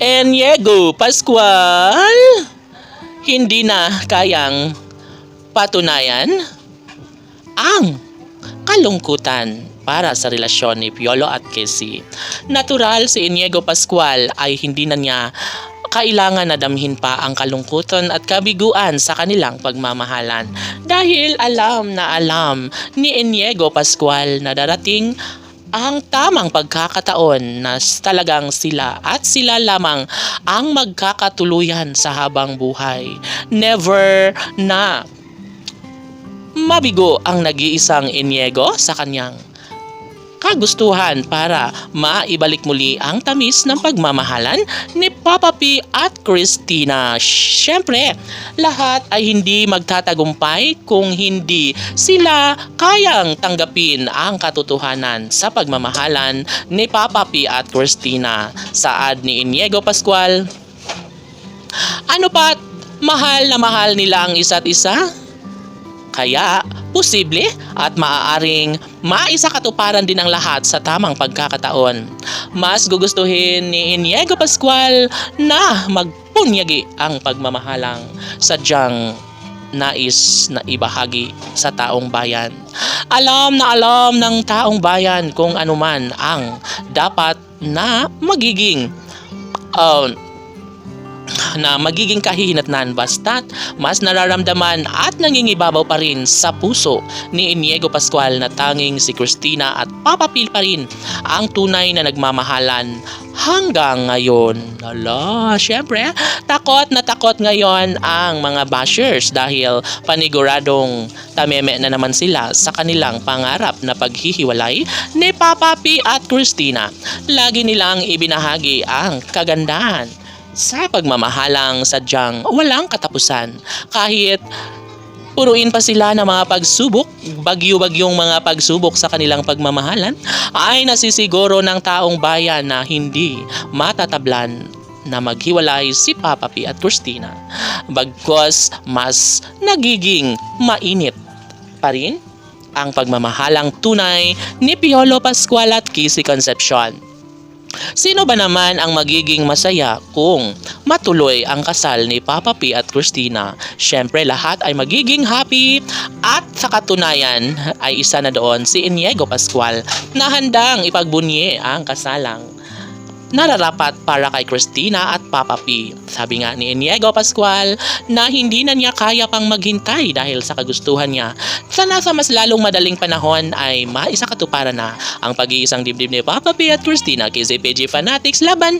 Eniego Pascual, hindi na kayang patunayan ang kalungkutan para sa relasyon ni Piolo at Cassie. Natural si Eniego Pascual ay hindi na niya kailangan na damhin pa ang kalungkutan at kabiguan sa kanilang pagmamahalan dahil alam na alam ni Eniego Pascual na darating ang tamang pagkakataon na talagang sila at sila lamang ang magkakatuluyan sa habang buhay. Never na mabigo ang nag-iisang Eniego sa kanyang kagustuhan para maibalik muli ang tamis ng pagmamahalan ni Papa P at Christina. Siyempre, lahat ay hindi magtatagumpay kung hindi sila kayang tanggapin ang katotohanan sa pagmamahalan ni Papa P at Christina. Saad ni Eniego Pascual, ano pat, mahal na mahal nila ang isa't isa? Kaya, posible at maaaring maisakatuparan din ang lahat sa tamang pagkakataon. Mas gugustuhin ni Eniego Pascual na magpunyagi ang pagmamahalang sadyang nais na ibahagi sa taong bayan. Alam na alam ng taong bayan kung anuman ang dapat na magiging kahihinatnan, basta't mas nararamdaman at nangingibabaw pa rin sa puso ni Eniego Pascual na tanging si Christina at Papa Phil pa rin ang tunay na nagmamahalan hanggang ngayon. Syempre, takot na takot ngayon ang mga bashers dahil paniguradong tameme na naman sila sa kanilang pangarap na paghihiwalay ni Papa P at Christina. Lagi nilang ibinahagi ang kagandahan sa pagmamahalang sadyang walang katapusan. Kahit puruin pa sila ng mga pagsubok, bagyo-bagyong mga pagsubok sa kanilang pagmamahalan, ay nasisiguro ng taong bayan na hindi matatablan na maghiwalay si Papa P at Christina. Bagkus mas nagiging mainit pa rin ang pagmamahalang tunay ni Piolo Pascual at Cassie Concepcion. Sino ba naman ang magiging masaya kung matuloy ang kasal ni Papa P at Christina? Siyempre, lahat ay magiging happy at sa katunayan ay isa na doon si Eniego Pascual na handang ipagbunyi ang kasalang nararapat para kay Christina at Papa P. Sabi nga ni Eniego Pascual na hindi na niya kaya pang maghintay dahil sa kagustuhan niya. Sana sa mas lalong madaling panahon ay maisakatuparan na ang pag-iisang dibdib ni Papa P at Christina. KZPG Fanatics laban!